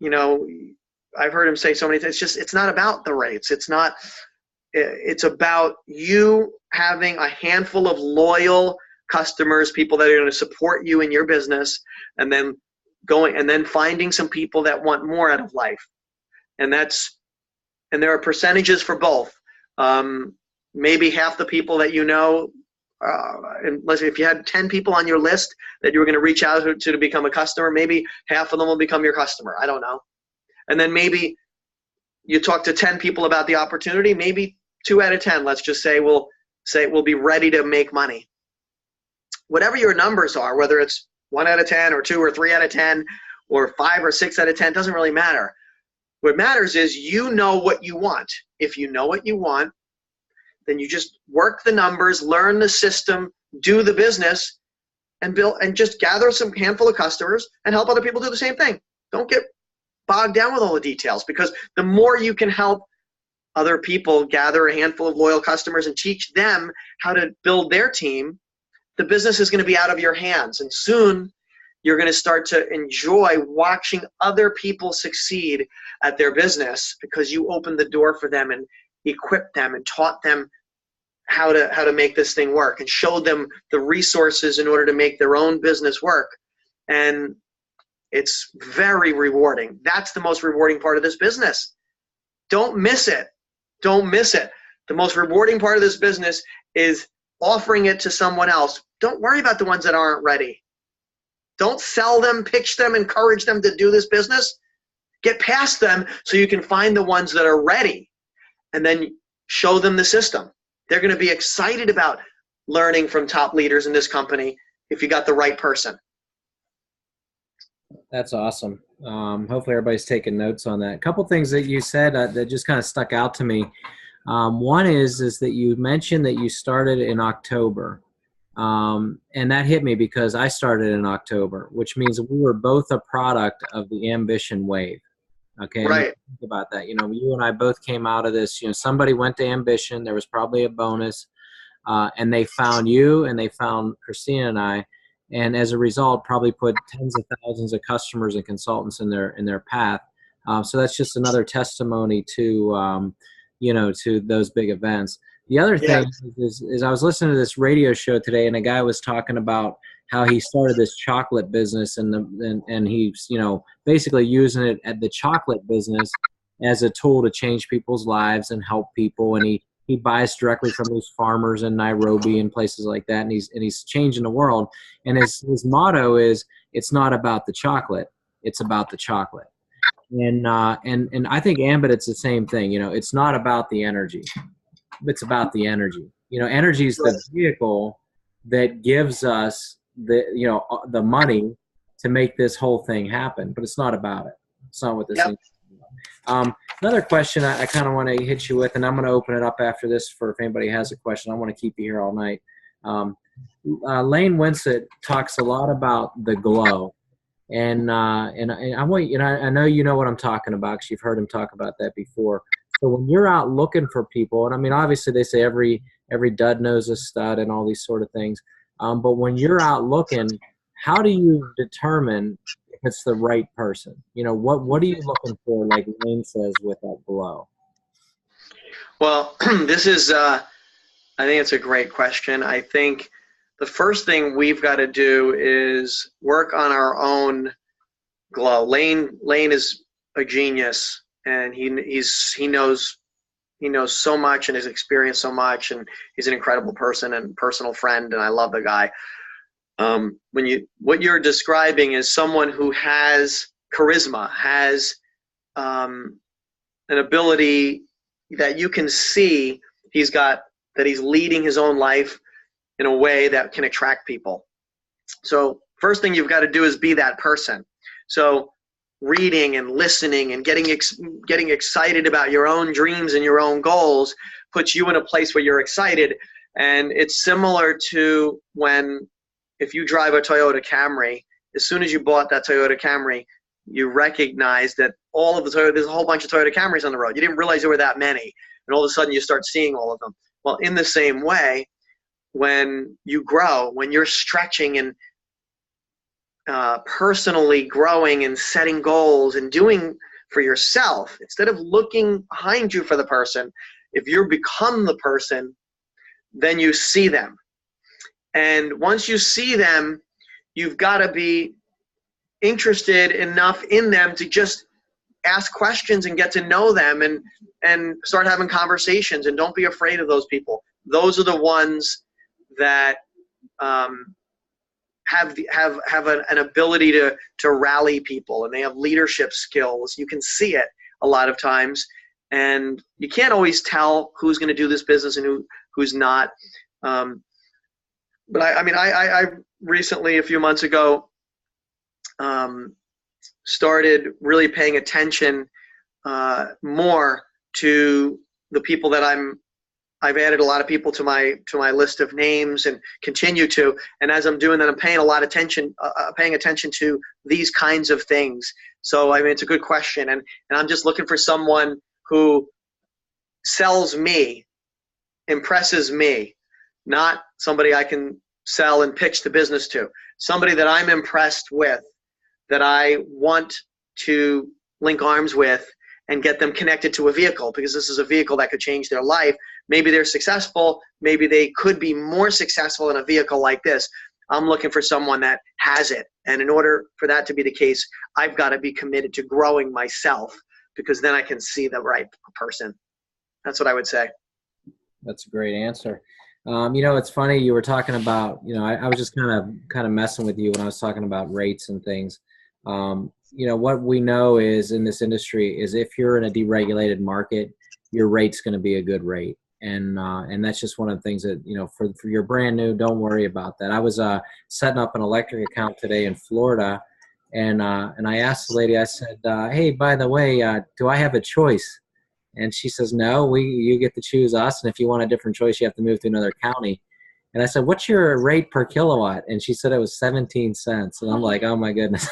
I've heard him say so many times, it's not about the rates. It's about you having a handful of loyal customers, people that are going to support you in your business, and then finding some people that want more out of life. And there are percentages for both. Maybe half the people that and let's say if you had 10 people on your list that you were going to reach out to become a customer, maybe half of them will become your customer. I don't know. And then maybe you talk to 10 people about the opportunity, maybe 2 out of 10, let's just say, will be ready to make money. Whatever your numbers are, whether it's 1 out of 10 or 2 or 3 out of 10 or 5 or 6 out of 10, doesn't really matter. What matters is you know what you want. If you know what you want, then you just work the numbers, learn the system, do the business, and just gather some handful of customers and help other people do the same thing. Don't get bogged down with all the details, because the more you can help other people gather a handful of loyal customers and teach them how to build their team, the business is going to be out of your hands. And soon you're going to start to enjoy watching other people succeed at their business, because you opened the door for them and equipped them and taught them how to make this thing work and showed them the resources in order to make their own business work. And it's very rewarding. That's the most rewarding part of this business. Don't miss it. Don't miss it. The most rewarding part of this business is offering it to someone else. Don't worry about the ones that aren't ready. Don't sell them, pitch them, encourage them to do this business. Get past them so you can find the ones that are ready, and then show them the system. They're going to be excited about learning from top leaders in this company if you got the right person. That's awesome. Hopefully everybody's taking notes on that. A couple things that you said that just kind of stuck out to me. One is that you mentioned that you started in October. And that hit me because I started in October, which means we were both a product of the ambition wave. Okay, I mean, Right. think about that. You know, you and I both came out of this. You know, somebody went to ambition. There was probably a bonus, and they found you, and they found Christina and I, and as a result, probably put tens of thousands of customers and consultants in their path. So that's just another testimony to, you know, to those big events. The other Yes. thing is I was listening to this radio show today, and a guy was talking about how he started this chocolate business, and he's, you know, basically using it at the chocolate business as a tool to change people's lives and help people. And he buys directly from these farmers in Nairobi and places like that, and he's changing the world. And his motto is, it's not about the chocolate, it's about the chocolate. And I think Ambit, it's the same thing. You know, it's not about the energy, it's about the energy. You know, energy is the vehicle that gives us the money to make this whole thing happen, but it's not about it. It's not what this thing is about. Another question I kind of want to hit you with, and I'm going to open it up after this for if anybody has a question. I want to keep you here all night. Lane Winsett talks a lot about the glow. And I want, you know, I know you know what I'm talking about because you've heard him talk about that before. So when you're out looking for people, and I mean, obviously they say every dud knows a stud and all these sort of things. But when you're out looking, how do you determine if it's the right person? You know, what are you looking for, like Lane says, with that glow? Well, this is, I think it's a great question. I think the first thing we've got to do is work on our own glow. Lane is a genius, and he knows so much and has experienced so much, and he's an incredible person and personal friend, and I love the guy. What you're describing is someone who has charisma, has an ability that you can see that he's leading his own life in a way that can attract people. So first thing you've got to do is be that person. So reading and listening and getting excited about your own dreams and your own goals puts you in a place where you're excited. And it's similar to if you drive a Toyota Camry, as soon as you bought that Toyota Camry, you recognize that there's a whole bunch of Toyota Camrys on the road. You didn't realize there were that many. And all of a sudden you start seeing all of them. Well, in the same way, when you grow, when you're stretching and personally growing and setting goals and doing for yourself, instead of looking behind you for the person, if you become the person, then you see them. And once you see them, you've got to be interested enough in them to just ask questions and get to know them and start having conversations, and don't be afraid of those people. Those are the ones that have an ability to rally people, and they have leadership skills. You can see it a lot of times, and you can't always tell who's going to do this business and who's not. But I recently, a few months ago, started really paying attention more to the people that I've added a lot of people to my list of names and continue to. And as I'm doing that, I'm paying attention to these kinds of things. So I mean, it's a good question, and I'm just looking for someone who sells me, impresses me, not somebody I can sell and pitch the business to. Somebody that I'm impressed with, that I want to link arms with and get them connected to a vehicle, because this is a vehicle that could change their life. Maybe they're successful. Maybe they could be more successful in a vehicle like this. I'm looking for someone that has it. And in order for that to be the case, I've got to be committed to growing myself, because then I can see the right person. That's what I would say. That's a great answer. You know, it's funny, you were talking about, you know, I was just kind of messing with you when I was talking about rates and things. You know, what we know is in this industry is if you're in a deregulated market, your rate's going to be a good rate. And that's just one of the things that, you know, for your brand new, don't worry about that. I was setting up an electric account today in Florida, and I asked the lady, I said, hey, by the way, do I have a choice? And she says, no, you get to choose us. And if you want a different choice, you have to move to another county. And I said, what's your rate per kilowatt? And she said it was 17 cents. And I'm like, oh my goodness.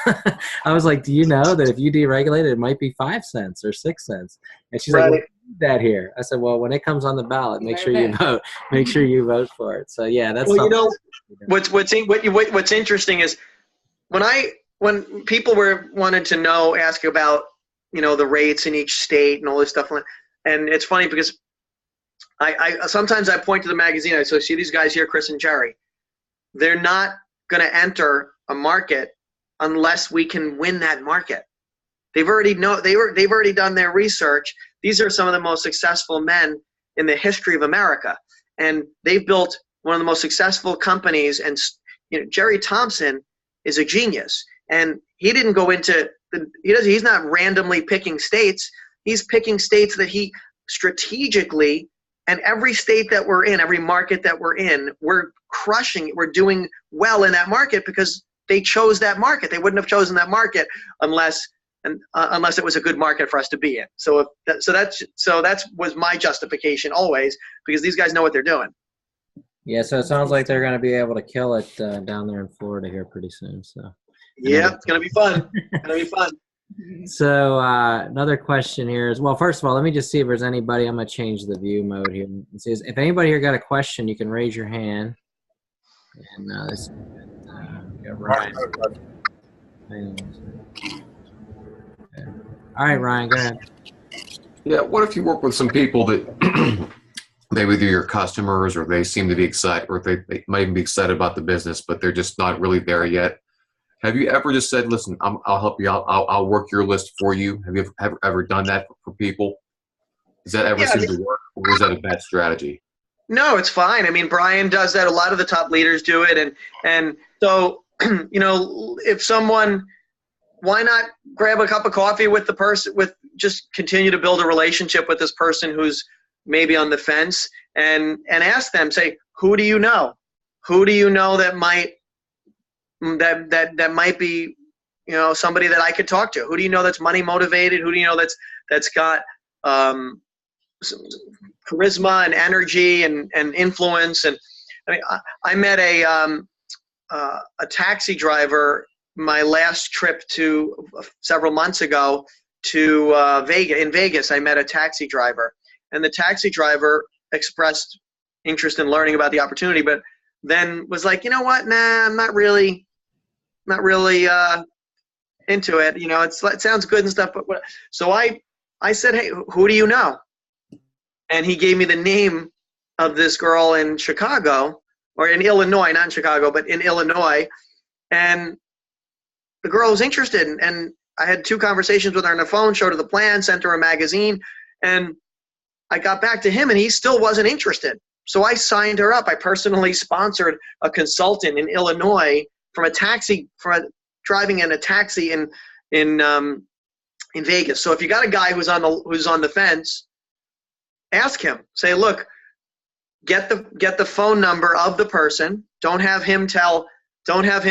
I was like, do you know that if you deregulate it, it might be 5 cents or 6 cents? And she's like, well, Right. we need that here. I said, well, when it comes on the ballot, make sure you vote. Make sure you vote for it. So yeah, that's Well, something. what's interesting is when people wanted to ask about, the rates in each state and all this stuff. And it's funny because I sometimes I point to the magazine. I say, see these guys here, Chris and Jerry. They're not going to enter a market unless we can win that market. They've already done their research. These are some of the most successful men in the history of America, and they've built one of the most successful companies. And Jerry Thompson is a genius, and he didn't go into he's not randomly picking states. He's picking states that he strategically, and every state that we're in, every market that we're in, we're crushing it. We're doing well in that market because they chose that market. They wouldn't have chosen that market unless it was a good market for us to be in. So that was my justification always, because these guys know what they're doing. Yeah, so it sounds like they're going to be able to kill it down there in Florida here pretty soon. So yeah, it's going to be fun. It's going to be fun. So another question here is, well, first of all, let me just see if there's anybody. I'm going to change the view mode here. It says, if anybody here got a question, you can raise your hand. And this got Ryan. Okay. All right, Ryan, go ahead. Yeah, what if you work with some people that maybe they're your customers, or they seem to be excited, or they might even be excited about the business, but they're just not really there yet? Have you ever just said, listen, I'll help you out. I'll work your list for you. Have you ever done that for people? Does that ever seem to work, or is that a bad strategy? No, it's fine. I mean, Brian does that. A lot of the top leaders do it. And so, if someone, why not grab a cup of coffee with the person, just continue to build a relationship with this person who's maybe on the fence, and ask them, say, who do you know? Who do you know that might be, somebody that I could talk to? Who do you know that's money motivated? Who do you know that's got charisma and energy and influence? And I mean, I met a taxi driver my last trip to several months ago to Vegas. I met a taxi driver, and the taxi driver expressed interest in learning about the opportunity, but then was like, you know what? Nah, I'm not really into it. It sounds good and stuff, but what? So I said, hey, who do you know? And he gave me the name of this girl in Chicago, or in Illinois, not in Chicago, but in Illinois. And the girl was interested, and I had 2 conversations with her on the phone, showed her the plan, sent her a magazine, and I got back to him, and he still wasn't interested. So I signed her up. I personally sponsored a consultant in Illinois driving in a taxi in Vegas. So if you got a guy who's on the fence, ask him. Say, look, get the phone number of the person. Don't have him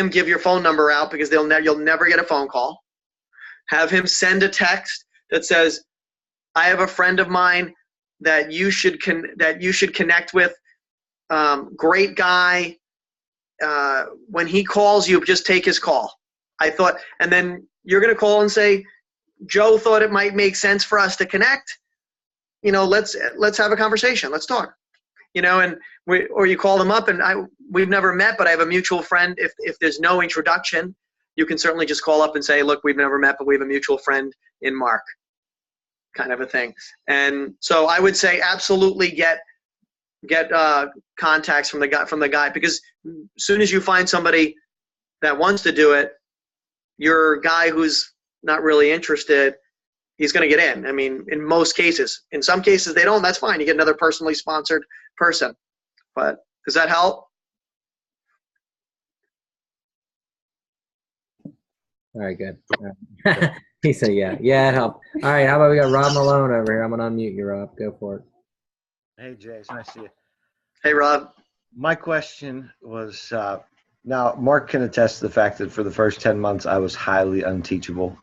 give your phone number out, because you'll never get a phone call. Have him send a text that says, I have a friend of mine that you should connect with. Great guy. When he calls you, just take his call. And then you're going to call and say, Joe thought it might make sense for us to connect. Let's have a conversation. Let's talk. Or you call them up, and we've never met, but I have a mutual friend. If there's no introduction, you can certainly just call up and say, look, we've never met, but we have a mutual friend in Mark, kind of a thing. And so I would say absolutely get contacts from the guy, because as soon as you find somebody that wants to do it, your guy who's not really interested, he's going to get in. I mean, in most cases. In some cases they don't. That's fine. You get another personally sponsored person. But does that help? All right, good. All right. He said, yeah, it helped. All right, how about we got Rob Malone over here? I'm going to unmute you, Rob. Go for it. Hey, Jay, it's nice to see you. Hey, Rob. My question was, now Mark can attest to the fact that for the first 10 months, I was highly unteachable.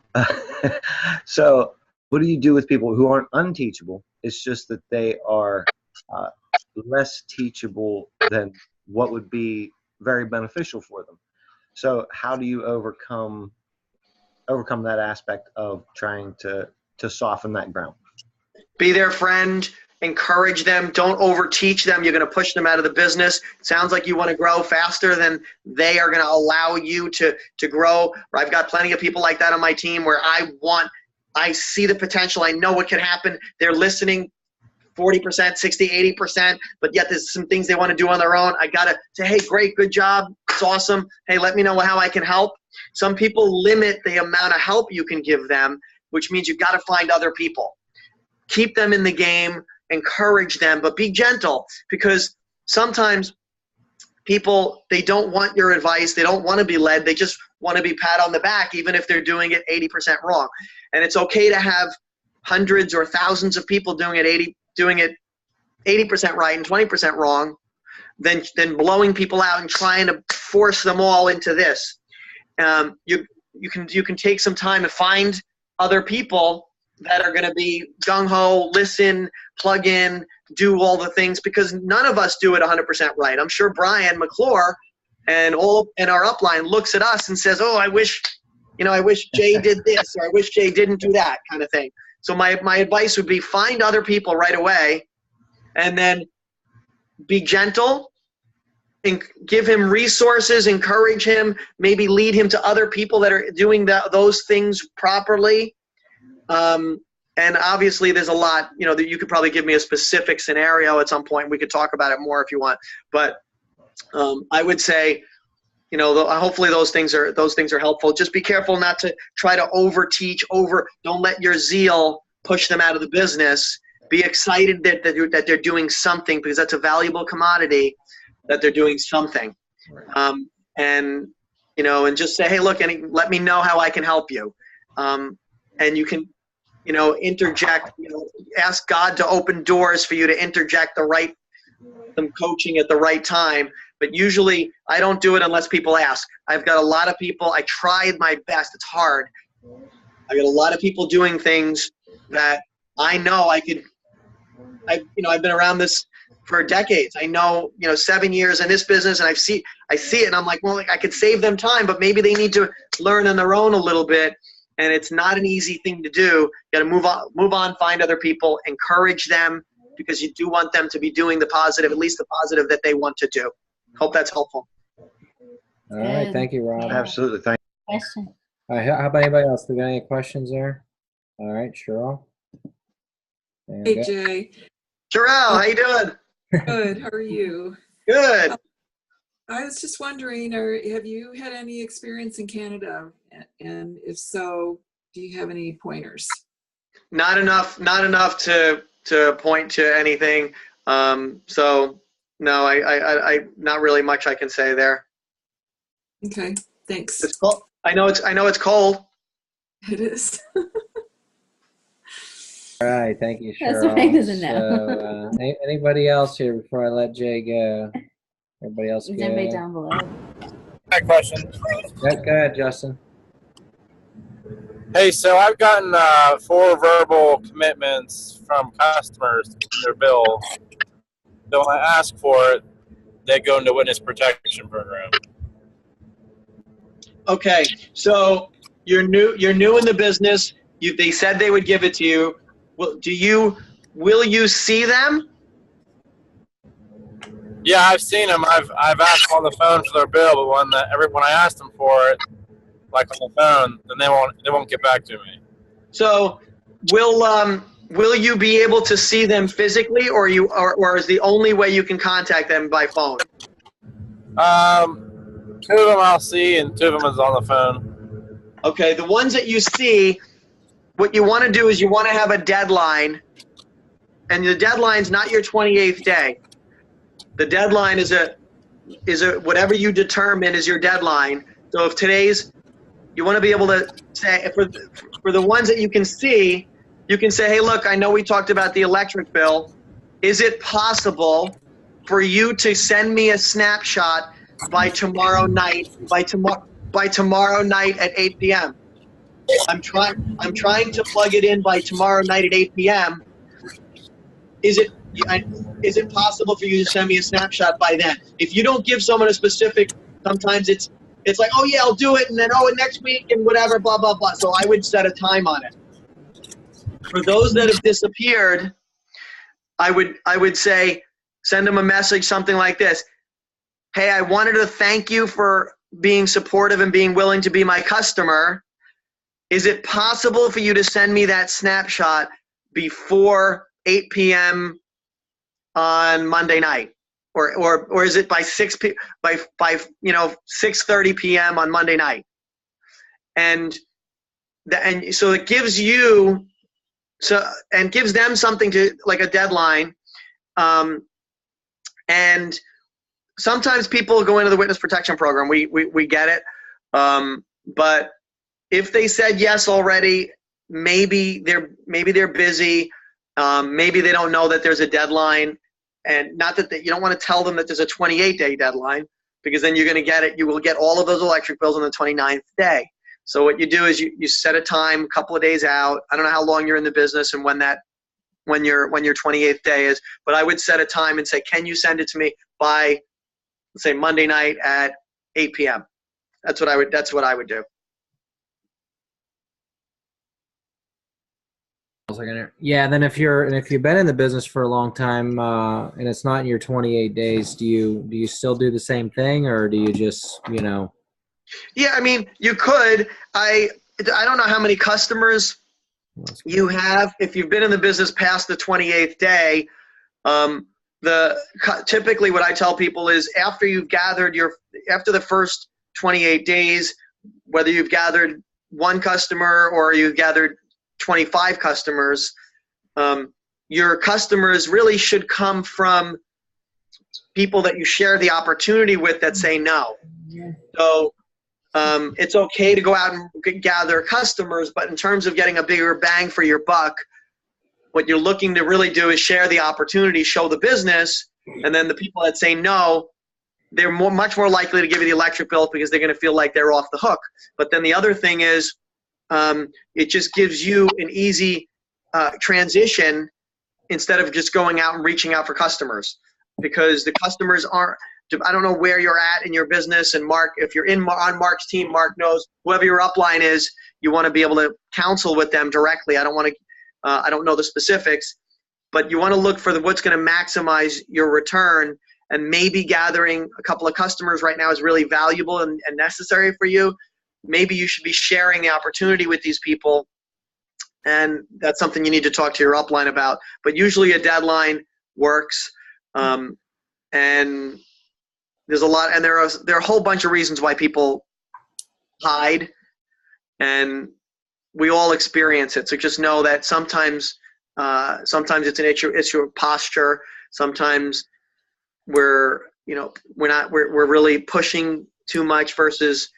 So what do you do with people who aren't unteachable? It's just that they are less teachable than what would be very beneficial for them. So how do you overcome that aspect of trying to soften that ground? Be their friend, encourage them, don't overteach them. You're going to push them out of the business. It sounds like you want to grow faster than they are going to allow you to grow. I've got plenty of people like that on my team where I see the potential. I know what can happen. They're listening 40%, 60, 80%, but yet there's some things they want to do on their own. I got to say, hey, great, good job. It's awesome. Hey, let me know how I can help. Some people limit the amount of help you can give them, which means you've got to find other people. Keep them in the game, encourage them, but be gentle, because sometimes people, they don't want your advice. They don't want to be led. They just want to be pat on the back, even if they're doing it 80% wrong. And it's okay to have hundreds or thousands of people doing it 80% right and 20% wrong than blowing people out and trying to force them all into this. You can take some time to find other people that are going to be gung-ho, listen, plug in, do all the things, because none of us do it 100% right. I'm sure Brian McClure and our upline looks at us and says, oh, I wish Jay did this, or I wish Jay didn't do that, kind of thing. So my advice would be find other people right away, and then be gentle and give him resources, encourage him, maybe lead him to other people that are doing those things properly. And obviously there's a lot, that you could probably give me a specific scenario at some point. We could talk about it more if you want, but I would say, hopefully those things are helpful. Just be careful not to try to don't let your zeal push them out of the business. Be excited that they're doing something, because that's a valuable commodity, that they're doing something. And just say, hey, look, let me know how I can help you. And you can, interject, ask God to open doors for you to interject some coaching at the right time. But usually I don't do it unless people ask. I've got a lot of people. I tried my best. It's hard. I got a lot of people doing things that I know I could. I've been around this for decades. I know, 7 years in this business, and I see it, and I'm like, well, I could save them time, but maybe they need to learn on their own a little bit. And it's not an easy thing to do. You got to move on, find other people, encourage them, because you do want them to be doing the positive, at least the positive that they want to do. Hope that's helpful. All right. Thank you, Rob. Absolutely. Thank you. Question. All right. How about anybody else? Do we got any questions there? All right. Cheryl. Hey, Jay. Cheryl, how you doing? Good. How are you? Good. I was just wondering, have you had any experience in Canada? And if so, do you have any pointers? Not enough to point to anything. So no, I not really much I can say there. Okay, thanks. It's cold. I know it's cold. It is. All right, thank you, Cheryl. That's why he doesn't know. So, anybody else here before I let Jay go? Everybody else Is go? anybody down below? My question. Go ahead, Justin. Hey, so I've gotten 4 verbal commitments from customers to pay their bill. So when I ask for it, they go into witness protection program. Okay, so you're new in the business. They said they would give it to you. Will you see them? Yeah, I've seen them. I've asked them on the phone for their bill, but when I asked them for it, like on the phone, then they won't get back to me. So will you be able to see them physically, or is the only way you can contact them by phone? 2 of them I'll see, and 2 of them is on the phone. Okay, the ones that you see, what you want to do is you want to have a deadline, and the deadline's not your 28th day. The deadline is a whatever you determine is your deadline. So if you want to be able to say, for the ones that you can see, you can say, hey, look, I know we talked about the electric bill. Is it possible for you to send me a snapshot by tomorrow night, by tomorrow night at 8 p.m.? I'm trying to plug it in by tomorrow night at 8 p.m. is it possible for you to send me a snapshot by then? If you don't give someone a specific, sometimes it's like, oh yeah, I'll do it, and then next week and whatever, blah blah blah. So I would set a time on it. For those that have disappeared, I would say, send them a message, something like this. Hey, I wanted to thank you for being supportive and being willing to be my customer. Is it possible for you to send me that snapshot before 8 p.m. on Monday night? Or is it by 6:30 p.m. on Monday night? And so it gives you and gives them something to, like, a deadline. And sometimes people go into the witness protection program. We get it. But if they said yes already, maybe they're busy. Maybe they don't know that there's a deadline. And not that you don't want to tell them that there's a 28-day deadline, because then you're going to get it. You will get all of those electric bills on the 29th day. So what you do is you set a time a couple of days out. I don't know how long you're in the business and when your 28th day is, but I would set a time and say, can you send it to me by, let's say, Monday night at 8 p.m. That's what I would do. Yeah, then if you've been in the business for a long time and it's not in your 28 days, do you still do the same thing, or do you just, Yeah, I mean, you could. I don't know how many customers you have. If you've been in the business past the 28th day, typically what I tell people is after the first 28 days, whether you've gathered one customer or you've gathered 25 customers, your customers really should come from people that you share the opportunity with that say no. So it's okay to go out and gather customers, but in terms of getting a bigger bang for your buck, what you're looking to really do is share the opportunity, show the business, and then the people that say no, they're much more likely to give you the electric bill because they're going to feel like they're off the hook. But then the other thing is, it just gives you an easy transition instead of just going out and reaching out for customers, because the customers aren't. I don't know where you're at in your business, and Mark, if you're on Mark's team, Mark knows whoever your upline is, you want to be able to counsel with them directly. I don't know the specifics, but you want to look for what's going to maximize your return, and maybe gathering a couple of customers right now is really valuable and necessary for you. Maybe you should be sharing the opportunity with these people, and that's something you need to talk to your upline about. But usually a deadline works, and there's a lot, and there are a whole bunch of reasons why people hide, and we all experience it. So just know that sometimes it's an issue of posture. Sometimes we're really pushing too much versus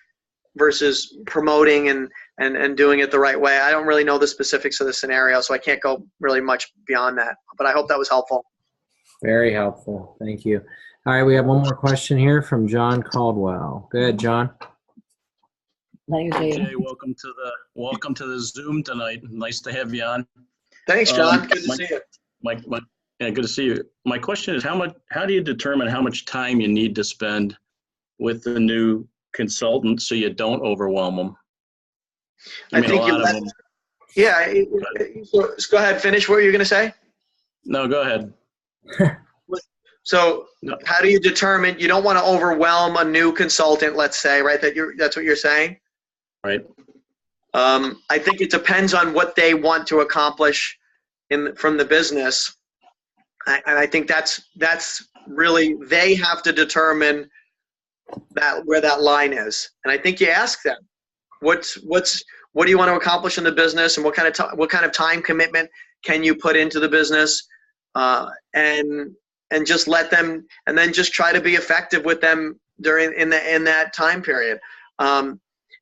promoting and doing it the right way. I don't really know the specifics of the scenario, so I can't go really much beyond that. But I hope that was helpful. Very helpful. Thank you. All right, we have one more question here from John Caldwell. Go ahead, John. Jay, welcome to the Zoom tonight. Nice to have you on. Thanks, John. Good to see you. Yeah, good to see you. My question is, how do you determine how much time you need to spend with the new consultant so you don't overwhelm them? Yeah. Go ahead. Finish what you're going to say. No, go ahead. So how do you determine you don't want to overwhelm a new consultant, let's say, right? That's what you're saying? Right. I think it depends on what they want to accomplish from the business. And I think that's really, they have to determine where that line is. And I think you ask them, what do you want to accomplish in the business, and what kind of time commitment can you put into the business, and just let them, and then just try to be effective with them in that time period.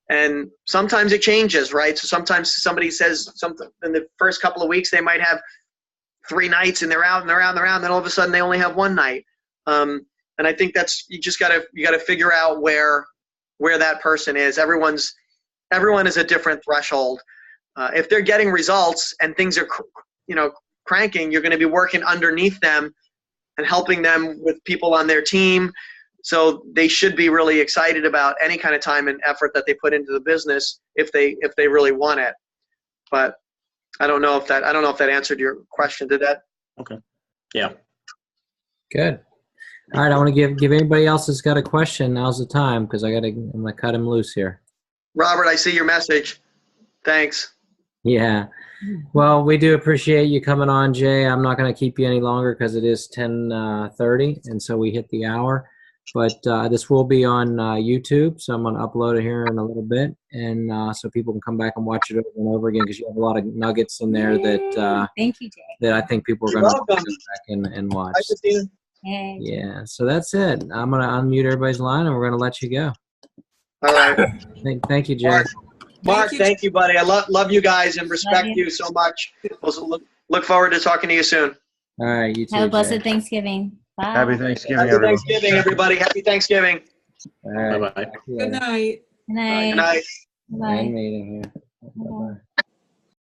And sometimes it changes, right? So sometimes somebody says something in the first couple of weeks, they might have 3 nights and they're out and they're out and they're out, and then all of a sudden they only have 1 night. And I think you gotta figure out where that person is. Everyone is a different threshold. If they're getting results and things are, cranking, you're going to be working underneath them. and helping them with people on their team. So they should be really excited about any kind of time and effort that they put into the business if they really want it. But I don't know if that answered your question. Did that? Okay. Yeah. Good. All right. I want to give anybody else that's got a question. Now's the time because I'm gonna cut him loose here. Robert, I see your message. Thanks. Yeah. Well, we do appreciate you coming on, Jay. I'm not going to keep you any longer because it is 10:30, and so we hit the hour. But this will be on YouTube, so I'm going to upload it here in a little bit, and so people can come back and watch it over and over again because you have a lot of nuggets in there that Thank you, Jay. that I think people are You're going to welcome. go back and watch. Hi, Christina. Hey. Yeah. So that's it. I'm going to unmute everybody's line, and we're going to let you go. All right. Thank you, Jay. Mark, thank you, buddy. I love you guys and respect Love you. you so much. We'll look forward to talking to you soon. All right. You too. Have a blessed Jay. Thanksgiving. Bye. Happy Thanksgiving, Happy everyone. Thanksgiving, everybody. Happy Thanksgiving. All right. Bye-bye. Talk to you Good later. night. Good night. Good night. Bye. End meeting here. Bye. Bye-bye.